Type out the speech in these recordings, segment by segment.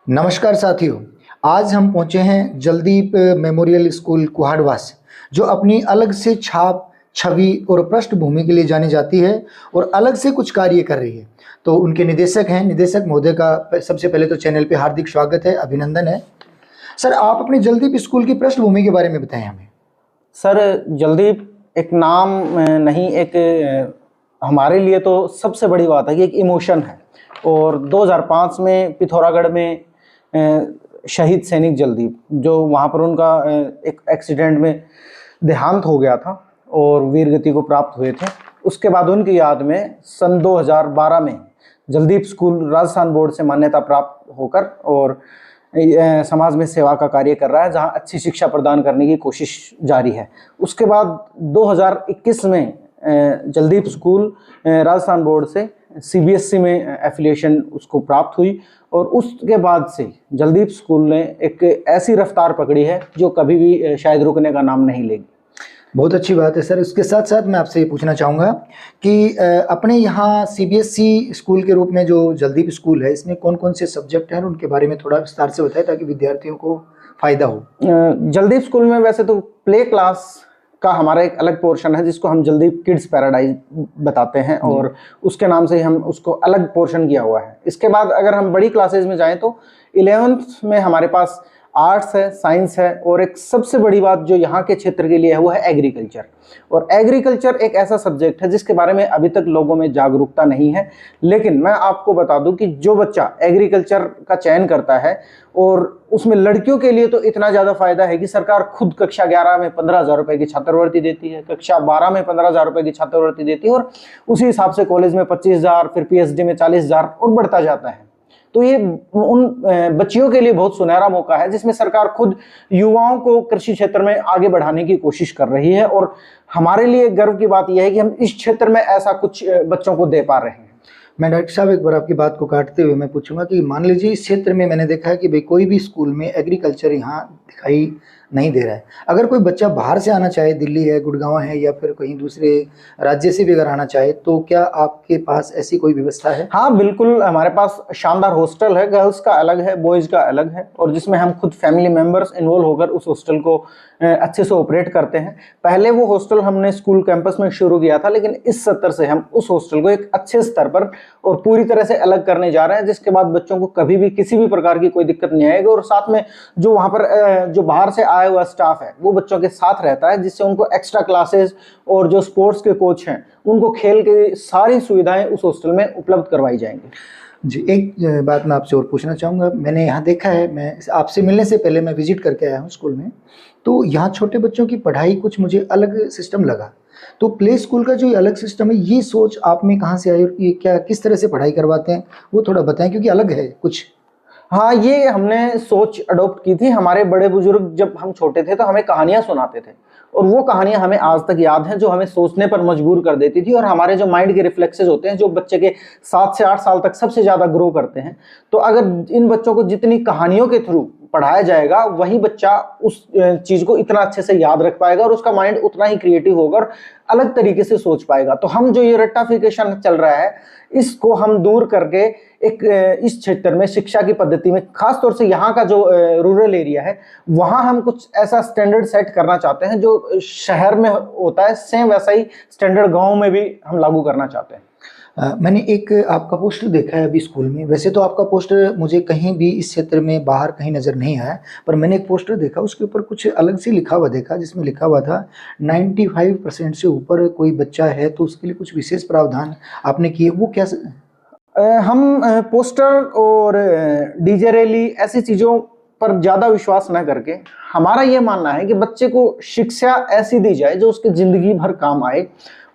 नमस्कार साथियों। आज हम पहुंचे हैं जलदीप मेमोरियल स्कूल कुहाड़वास, जो अपनी अलग से छाप, छवि और पृष्ठभूमि के लिए जानी जाती है और अलग से कुछ कार्य कर रही है। तो उनके निदेशक महोदय का सबसे पहले तो चैनल पे हार्दिक स्वागत है, अभिनंदन है। सर, आप अपने जलदीप स्कूल की पृष्ठभूमि के बारे में बताएं हमें। सर, जलदीप एक नाम नहीं, एक हमारे लिए तो सबसे बड़ी बात है कि एक इमोशन है। और 2005 में पिथौरागढ़ में शहीद सैनिक जलदीप, जो वहाँ पर उनका एक एक्सीडेंट में देहांत हो गया था और वीर गति को प्राप्त हुए थे, उसके बाद उनकी याद में सन 2012 में जलदीप स्कूल राजस्थान बोर्ड से मान्यता प्राप्त होकर और समाज में सेवा का कार्य कर रहा है, जहां अच्छी शिक्षा प्रदान करने की कोशिश जारी है। उसके बाद 2021 में जलदीप स्कूल राजस्थान बोर्ड से सीबीएसई में एफिलिएशन उसको प्राप्त हुई और उसके बाद से जलदीप स्कूल ने एक ऐसी रफ्तार पकड़ी है जो कभी भी शायद रुकने का नाम नहीं लेगी। बहुत अच्छी बात है सर। उसके साथ साथ मैं आपसे ये पूछना चाहूँगा कि अपने यहाँ सीबीएसई स्कूल के रूप में जो जलदीप स्कूल है, इसमें कौन कौन से सब्जेक्ट हैं, उनके बारे में थोड़ा विस्तार से बताएं ताकि विद्यार्थियों को फ़ायदा हो। जलदीप स्कूल में वैसे तो प्ले क्लास का हमारा एक अलग पोर्शन है जिसको हम जलदीप किड्स पैराडाइज बताते हैं और उसके नाम से ही हम उसको अलग पोर्शन किया हुआ है। इसके बाद अगर हम बड़ी क्लासेज में जाएं तो 11th में हमारे पास आर्ट्स है, साइंस है और एक सबसे बड़ी बात जो यहाँ के क्षेत्र के लिए है वो है एग्रीकल्चर। और एग्रीकल्चर एक ऐसा सब्जेक्ट है जिसके बारे में अभी तक लोगों में जागरूकता नहीं है, लेकिन मैं आपको बता दूं कि जो बच्चा एग्रीकल्चर का चयन करता है और उसमें लड़कियों के लिए तो इतना ज़्यादा फायदा है कि सरकार खुद कक्षा 11 में 15,000 रुपये की छात्रवृत्ति देती है, कक्षा 12 में 15,000 रुपये की छात्रवृत्ति देती है और उसी हिसाब से कॉलेज में 25,000, फिर पीएचडी में 40,000 और बढ़ता जाता है। तो ये उन बच्चियों के लिए बहुत सुनहरा मौका है जिसमें सरकार खुद युवाओं को कृषि क्षेत्र में आगे बढ़ाने की कोशिश कर रही है और हमारे लिए गर्व की बात यह है कि हम इस क्षेत्र में ऐसा कुछ बच्चों को दे पा रहे हैं। मैं डॉक्टर साहब एक बार आपकी बात को काटते हुए मैं पूछूंगा कि मान लीजिए इस क्षेत्र में मैंने देखा है कि भाई कोई भी स्कूल में एग्रीकल्चर यहाँ दिखाई नहीं दे रहा है। अगर कोई बच्चा बाहर से आना चाहे, दिल्ली है, गुड़गांव है या फिर कहीं दूसरे राज्य से भी अगर आना चाहे, तो क्या आपके पास ऐसी कोई व्यवस्था है? हाँ बिल्कुल, हमारे पास शानदार हॉस्टल है। गर्ल्स का अलग है, बॉयज़ का अलग है और जिसमें हम खुद फैमिली मेम्बर्स इन्वॉल्व होकर उस हॉस्टल को अच्छे से ऑपरेट करते हैं। पहले वो हॉस्टल हमने स्कूल कैंपस में शुरू किया था, लेकिन इस सत्र से हम उस हॉस्टल को एक अच्छे स्तर पर और पूरी तरह से अलग करने जा रहे हैं, जिसके बाद बच्चों को कभी भी किसी भी प्रकार की कोई दिक्कत नहीं आएगी। और साथ में जो वहाँ पर जो बाहर से आया हुआ स्टाफ है वो बच्चों के साथ रहता है, जिससे उनको एक्स्ट्रा क्लासेस और जो स्पोर्ट्स के कोच हैं उनको खेल की सारी सुविधाएं उस हॉस्टल में उपलब्ध करवाई जाएंगी। जी, एक बात मैं आपसे और पूछना चाहूँगा। मैंने यहाँ देखा है, मैं आपसे मिलने से पहले मैं विजिट करके आया हूँ स्कूल में, तो यहाँ छोटे बच्चों की पढ़ाई कुछ मुझे अलग सिस्टम लगा। तो प्ले स्कूल का जो अलग सिस्टम है, ये सोच आप में कहाँ से आई और ये क्या किस तरह से पढ़ाई करवाते हैं, वो थोड़ा बताएं, क्योंकि अलग है कुछ। हाँ, ये हमने सोच अडॉप्ट की थी। हमारे बड़े बुजुर्ग जब हम छोटे थे तो हमें कहानियां सुनाते थे और वो कहानियां हमें आज तक याद हैं, जो हमें सोचने पर मजबूर कर देती थी। और हमारे जो माइंड के रिफ्लेक्सेस होते हैं जो बच्चे के 7 से 8 साल तक सबसे ज़्यादा ग्रो करते हैं, तो अगर इन बच्चों को जितनी कहानियों के थ्रू पढ़ाया जाएगा वही बच्चा उस चीज़ को इतना अच्छे से याद रख पाएगा और उसका माइंड उतना ही क्रिएटिव होगा और अलग तरीके से सोच पाएगा। तो हम जो ये रट्टाफिकेशन चल रहा है इसको हम दूर करके एक इस क्षेत्र में शिक्षा की पद्धति में, खासतौर से यहाँ का जो रूरल एरिया है वहाँ हम कुछ ऐसा स्टैंडर्ड सेट करना चाहते हैं जो शहर में होता है, सेम वैसा ही स्टैंडर्ड गाँव में भी हम लागू करना चाहते हैं। मैंने एक आपका पोस्टर देखा है अभी स्कूल में। वैसे तो आपका पोस्टर मुझे कहीं भी इस क्षेत्र में बाहर कहीं नज़र नहीं आया, पर मैंने एक पोस्टर देखा, उसके ऊपर कुछ अलग से लिखा हुआ देखा, जिसमें लिखा हुआ था 95% से ऊपर कोई बच्चा है तो उसके लिए कुछ विशेष प्रावधान आपने किए। वो क्या हम पोस्टर और डीजे रैली ऐसी चीज़ों पर ज़्यादा विश्वास न करके हमारा ये मानना है कि बच्चे को शिक्षा ऐसी दी जाए जो उसकी ज़िंदगी भर काम आए।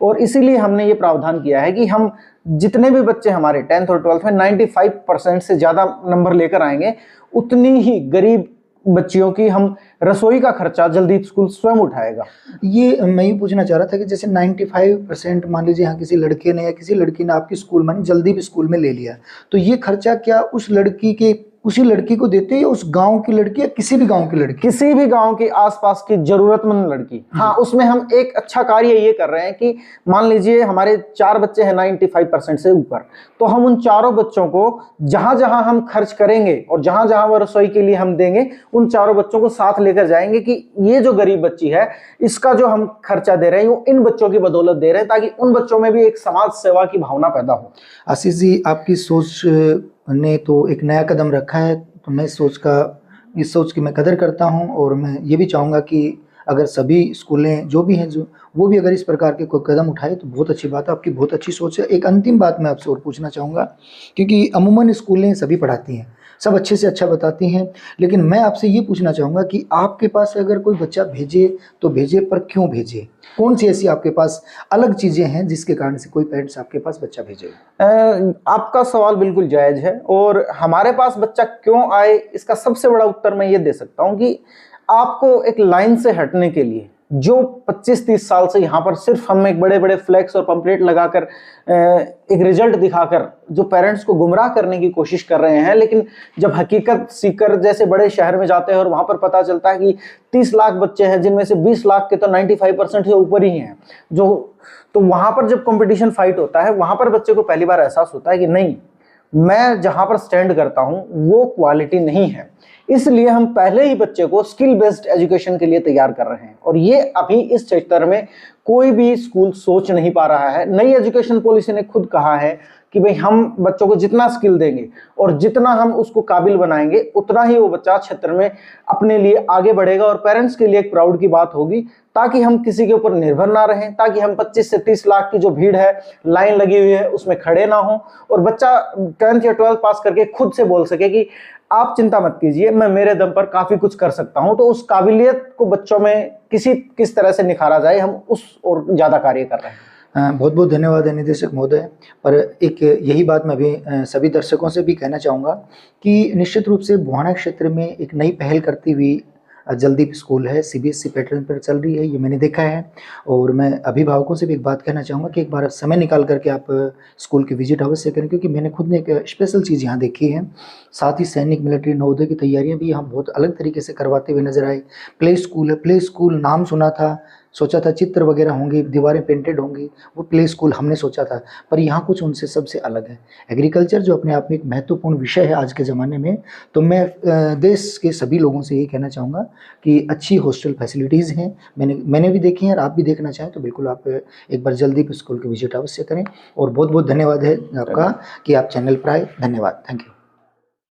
और इसीलिए हमने ये प्रावधान किया है कि हम जितने भी बच्चे हमारे 10th और 12th में 95% से ज़्यादा नंबर लेकर आएंगे, उतनी ही गरीब बच्चियों की हम रसोई का खर्चा जलदीप स्कूल स्वयं उठाएगा। ये मैं ये पूछना चाह रहा था कि जैसे 95% मान लीजिए यहाँ किसी लड़के ने या किसी लड़की ने आपकी स्कूल में जलदीप स्कूल में ले लिया, तो ये खर्चा क्या उस लड़की के उसी लड़की को देते हैं या उस गांव की लड़की या किसी भी गांव की लड़की? किसी भी गांव के आसपास की जरूरतमंद लड़की। हाँ, उसमें हम एक अच्छा कार्य ये कर रहे हैं कि मान लीजिए हमारे 4 बच्चे हैं 95% से ऊपर, तो हम उन चारों बच्चों को जहां जहां हम खर्च करेंगे और जहां जहां वो रसोई के लिए हम देंगे, उन चारों बच्चों को साथ लेकर जाएंगे कि ये जो गरीब बच्ची है, इसका जो हम खर्चा दे रहे हैं वो इन बच्चों की बदौलत दे रहे हैं, ताकि उन बच्चों में भी एक समाज सेवा की भावना पैदा हो। आशीष जी, आपकी सोच ने तो एक नया कदम रखा है, तो मैं इस सोच की मैं कदर करता हूं, और मैं ये भी चाहूँगा कि अगर सभी स्कूलें जो भी हैं वो भी अगर इस प्रकार के कोई कदम उठाए तो बहुत अच्छी बात है। आपकी बहुत अच्छी सोच है। एक अंतिम बात मैं आपसे और पूछना चाहूँगा, क्योंकि अमूमन स्कूलें सभी पढ़ाती हैं, सब अच्छे से अच्छा बताती हैं, लेकिन मैं आपसे ये पूछना चाहूँगा कि आपके पास अगर कोई बच्चा भेजे तो भेजे, पर क्यों भेजे? कौन सी ऐसी आपके पास अलग चीज़ें हैं जिसके कारण से कोई पेरेंट्स आपके पास बच्चा भेजे? आपका सवाल बिल्कुल जायज़ है, और हमारे पास बच्चा क्यों आए इसका सबसे बड़ा उत्तर मैं ये दे सकता हूँ कि आपको एक लाइन से हटने के लिए, जो 25-30 साल से यहाँ पर सिर्फ हम एक बड़े बड़े फ्लैक्स और पंपलेट लगाकर एक रिजल्ट दिखाकर जो पेरेंट्स को गुमराह करने की कोशिश कर रहे हैं, लेकिन जब हकीकत सीकर जैसे बड़े शहर में जाते हैं और वहाँ पर पता चलता है कि 30 लाख बच्चे हैं, जिनमें से 20 लाख के तो 95% से ऊपर ही हैं, तो वहाँ पर जब कंपटीशन फाइट होता है, वहाँ पर बच्चे को पहली बार एहसास होता है कि नहीं, मैं जहाँ पर स्टैंड करता हूँ वो क्वालिटी नहीं है। इसलिए हम पहले ही बच्चे को स्किल बेस्ड एजुकेशन के लिए तैयार कर रहे हैं, और ये अभी इस क्षेत्र में कोई भी स्कूल सोच नहीं पा रहा है। नई एजुकेशन पॉलिसी ने खुद कहा है कि भाई हम बच्चों को जितना स्किल देंगे और जितना हम उसको काबिल बनाएंगे, उतना ही वो बच्चा क्षेत्र में अपने लिए आगे बढ़ेगा, और पेरेंट्स के लिए एक प्राउड की बात होगी, ताकि हम किसी के ऊपर निर्भर ना रहें, ताकि हम 25 से 30 लाख की जो भीड़ है, लाइन लगी हुई है, उसमें खड़े ना हो, और बच्चा 10th या 12th पास करके खुद से बोल सके कि आप चिंता मत कीजिए, मैं मेरे दम पर काफी कुछ कर सकता हूं। तो उस काबिलियत को बच्चों में किस तरह से निखारा जाए, हम उस और ज्यादा कार्य कर रहे हैं। बहुत बहुत धन्यवाद है निदेशक महोदय। पर एक यही बात मैं भी सभी दर्शकों से भी कहना चाहूँगा कि निश्चित रूप से बुहाना क्षेत्र में एक नई पहल करती हुई जल्दीप स्कूल है, सीबीएसई पैटर्न पर चल रही है, ये मैंने देखा है। और मैं अभिभावकों से भी एक बात कहना चाहूँगा कि एक बार समय निकाल करके आप स्कूल की विजिट अवश्य करें, क्योंकि मैंने खुद ने एक स्पेशल चीज़ यहाँ देखी है। साथ ही सैनिक, मिलिट्री, नवोदय की तैयारियाँ भी यहाँ बहुत अलग तरीके से करवाते हुए नजर आए। प्ले स्कूल है, प्ले स्कूल नाम सुना था, सोचा था चित्र वगैरह होंगे, दीवारें पेंटेड होंगी, वो प्ले स्कूल हमने सोचा था, पर यहाँ कुछ उनसे सबसे अलग है। एग्रीकल्चर जो अपने आप में एक महत्वपूर्ण विषय है आज के ज़माने में, तो मैं देश के सभी लोगों से ये कहना चाहूँगा कि अच्छी हॉस्टल फैसिलिटीज़ हैं, मैंने भी देखी हैं, और आप भी देखना चाहें तो बिल्कुल आप एक बार जल्दी स्कूल की विजिट अवश्य करें। और बहुत बहुत धन्यवाद है आपका कि आप चैनल पर आए। धन्यवाद, थैंक यू।